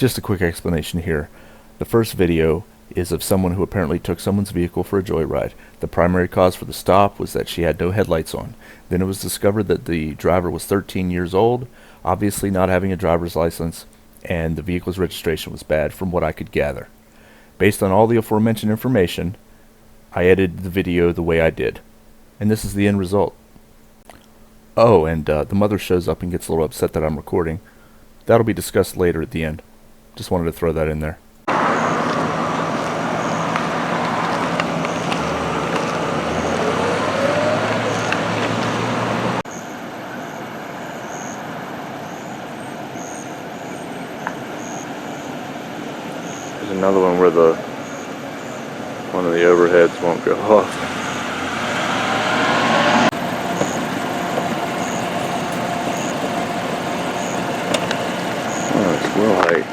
Just a quick explanation here. The first video is of someone who apparently took someone's vehicle for a joyride. The primary cause for the stop was that she had no headlights on. Then it was discovered that the driver was 13 years old, obviously not having a driver's license, and the vehicle's registration was bad from what I could gather. Based on all the aforementioned information, I edited the video the way I did. And this is the end result. Oh, and the mother shows up and gets a little upset that I'm recording. That'll be discussed later at the end. Just wanted to throw that in there. There's another one where one of the overheads won't go off. Oh, it's wheel height.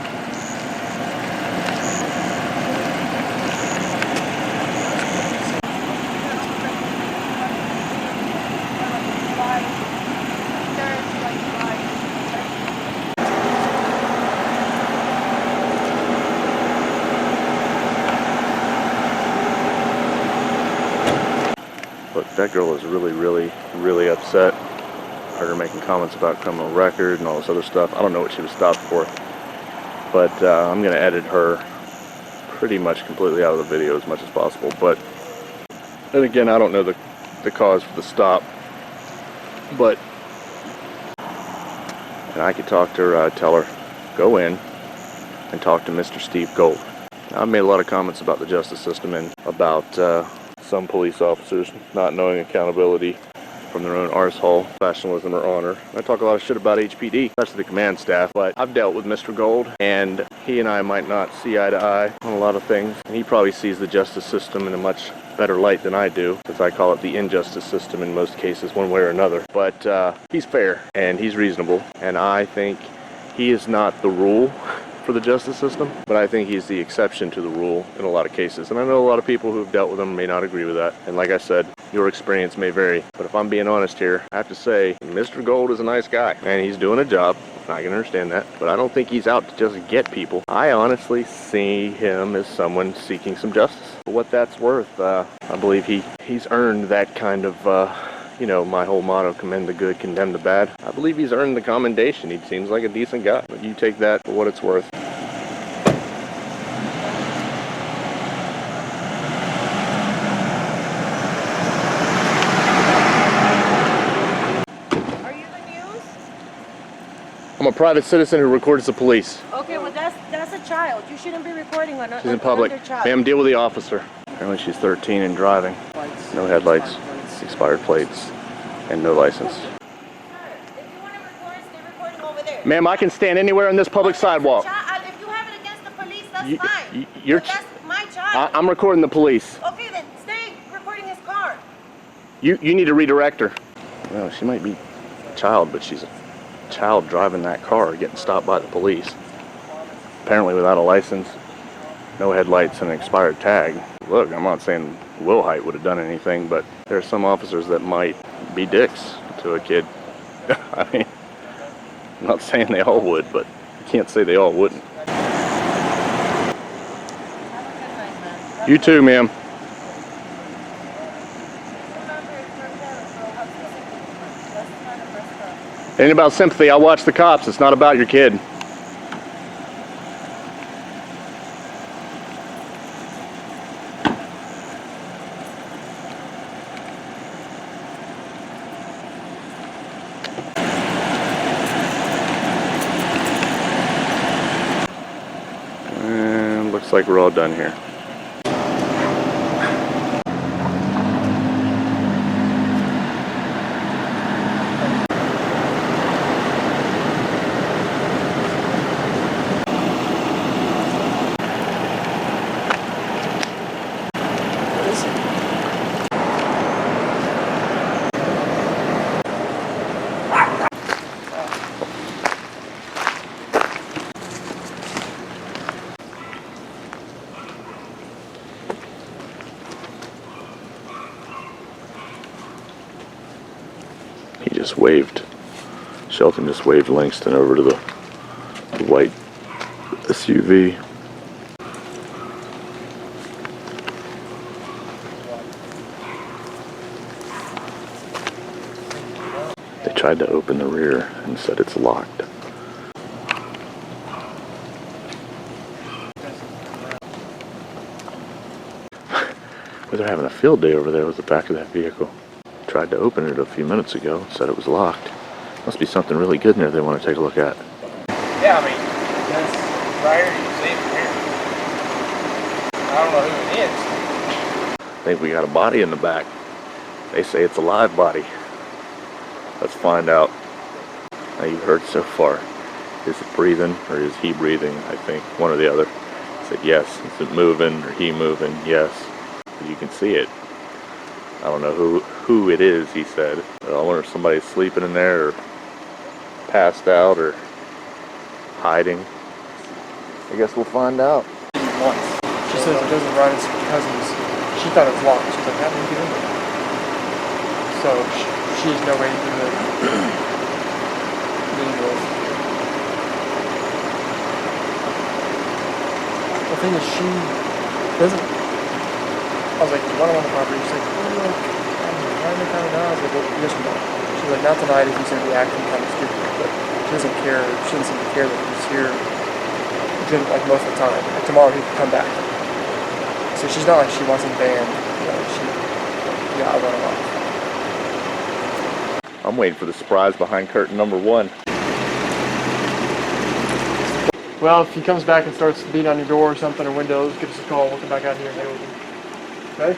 Look, that girl is really upset. I heard her making comments about criminal record and all this other stuff. I don't know what she was stopped for, but I'm going to edit her pretty much completely out of the video as much as possible. But then again, I don't know the cause for the stop, but and I could talk to her, tell her, go in and talk to Mr. Steve Gold. Now, I've made a lot of comments about the justice system and about some police officers not knowing accountability from their own arsehole, professionalism, or honor. I talk a lot of shit about HPD, especially the command staff, but I've dealt with Mr. Gold, and he and I might not see eye to eye on a lot of things, and he probably sees the justice system in a much better light than I do, as I call it the injustice system in most cases, one way or another. But he's fair, and he's reasonable, and I think he is not the rule for the justice system, but I think he's the exception to the rule in a lot of cases. And I know a lot of people who've dealt with him may not agree with that. And like I said, your experience may vary. But if I'm being honest here, I have to say, Mr. Gold is a nice guy, and he's doing a job. I can understand that. But I don't think he's out to just get people. I honestly see him as someone seeking some justice. For what that's worth, I believe he's earned that kind of you know, my whole motto, commend the good, condemn the bad. I believe he's earned the commendation. He seems like a decent guy. But you take that for what it's worth. Are you the news? I'm a private citizen who records the police. Okay, well that's a child. You shouldn't be recording on She's in public. Ma'am, deal with the officer. Apparently she's 13 and driving. No headlights, expired plates, and no license. If you want to record, stay recording over there. Ma'am, I can stand anywhere on this public sidewalk. If you have it against the police, that's fine. You're but that's my child. I'm recording the police. Okay, then stay recording his car. You need to redirect her. Well, she might be a child, but she's a child driving that car, getting stopped by the police. Apparently without a license, no headlights, and an expired tag. Look, I'm not saying wheel height would have done anything, but there are some officers that might be dicks to a kid. I mean, I'm not saying they all would, but you can't say they all wouldn't. You too, ma'am. It ain't about sympathy. I watch the cops. It's not about your kid. And looks like we're all done here. He just waved, Shelton just waved Langston over to the white SUV. They tried to open the rear and said it's locked. Well, they're having a field day over there with the back of that vehicle. Tried to open it a few minutes ago, said it was locked. Must be something really good in there they want to take a look at. Yeah, I mean, that's right here, you can see it from here. I don't know who it is. I think we got a body in the back. They say it's a live body. Let's find out. Now you've heard so far. Is it breathing or is he breathing? I think one or the other. Said yes. Is it moving or he moving? Yes. You can see it. I don't know who it is, he said. I wonder if somebody's sleeping in there or passed out or hiding. I guess we'll find out. Once. She says it doesn't run, it's cousins. She thought it was locked. She's like, how did you get in there? So she has no way to do it. The thing is, she doesn't. I was like, you want to on the property? She's like, oh, why am I coming down? I was like, well, yes or no? She's like, not tonight if he's going to be acting kind of stupid, but she doesn't care. She doesn't seem to care that he's here like most of the time. Like tomorrow he can come back. So she's not like she wants him banned. You know, I run him off. I'm waiting for the surprise behind curtain number 1. Well, if he comes back and starts beating on your door or something or windows, give us a call. We'll come back out here and deal with him. Okay?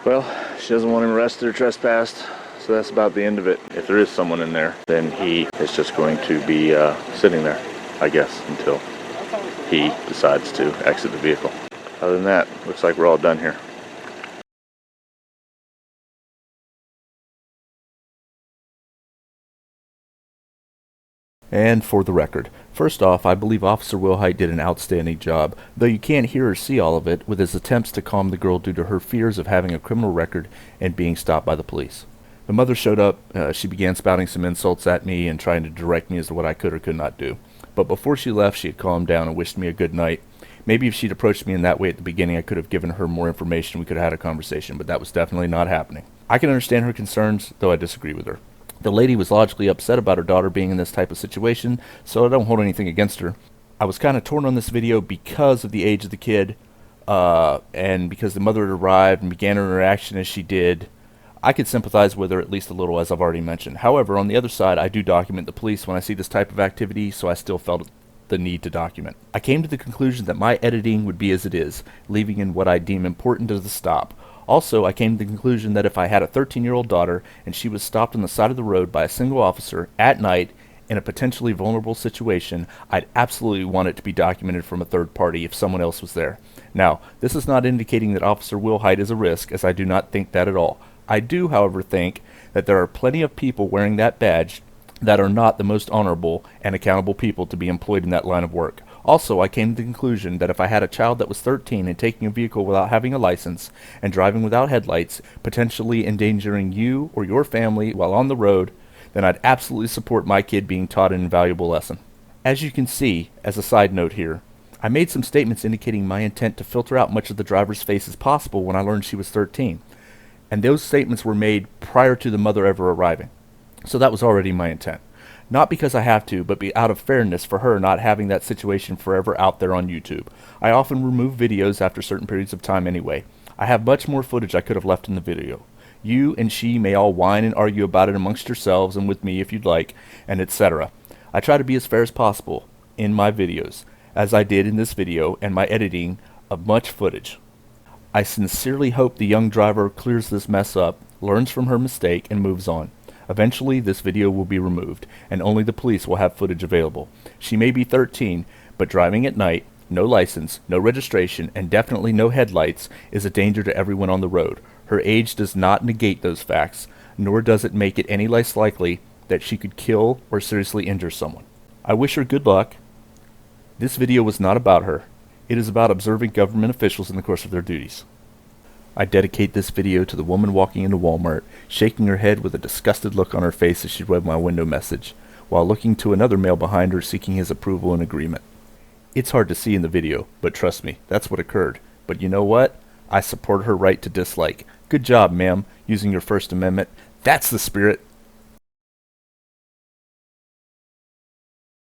Well, she doesn't want him arrested or trespassed, so that's about the end of it. If there is someone in there, then he is just going to be sitting there, I guess, until he decides to exit the vehicle. Other than that, looks like we're all done here. And for the record, first off, I believe Officer Wilhite did an outstanding job, though you can't hear or see all of it, with his attempts to calm the girl due to her fears of having a criminal record and being stopped by the police. The mother showed up, she began spouting some insults at me and trying to direct me as to what I could or could not do. But before she left, she had calmed down and wished me a good night. Maybe if she'd approached me in that way at the beginning, I could have given her more information, we could have had a conversation, but that was definitely not happening. I can understand her concerns, though I disagree with her. The lady was logically upset about her daughter being in this type of situation, so I don't hold anything against her. I was kind of torn on this video because of the age of the kid, and because the mother had arrived and began her interaction as she did. I could sympathize with her at least a little, as I've already mentioned. However, on the other side, I do document the police when I see this type of activity, so I still felt the need to document. I came to the conclusion that my editing would be as it is, leaving in what I deem important as the stop. Also, I came to the conclusion that if I had a 13-year-old daughter and she was stopped on the side of the road by a single officer at night in a potentially vulnerable situation, I'd absolutely want it to be documented from a third party if someone else was there. Now, this is not indicating that Officer Wilhite is a risk, as I do not think that at all. I do, however, think that there are plenty of people wearing that badge that are not the most honorable and accountable people to be employed in that line of work. Also, I came to the conclusion that if I had a child that was 13 and taking a vehicle without having a license and driving without headlights, potentially endangering you or your family while on the road, then I'd absolutely support my kid being taught an invaluable lesson. As you can see, as a side note here, I made some statements indicating my intent to filter out much of the driver's face as possible when I learned she was 13. And those statements were made prior to the mother ever arriving. So that was already my intent. Not because I have to, but out of fairness for her not having that situation forever out there on YouTube. I often remove videos after certain periods of time anyway. I have much more footage I could have left in the video. You and she may all whine and argue about it amongst yourselves and with me if you'd like, and etc. I try to be as fair as possible in my videos, as I did in this video and my editing of much footage. I sincerely hope the young driver clears this mess up, learns from her mistake, and moves on. Eventually, this video will be removed, and only the police will have footage available. She may be 13, but driving at night, no license, no registration, and definitely no headlights is a danger to everyone on the road. Her age does not negate those facts, nor does it make it any less likely that she could kill or seriously injure someone. I wish her good luck. This video was not about her. It is about observing government officials in the course of their duties. I dedicate this video to the woman walking into Walmart, shaking her head with a disgusted look on her face as she read my window message, while looking to another male behind her seeking his approval and agreement. It's hard to see in the video, but trust me, that's what occurred. But you know what? I support her right to dislike. Good job, ma'am, using your First Amendment. That's the spirit.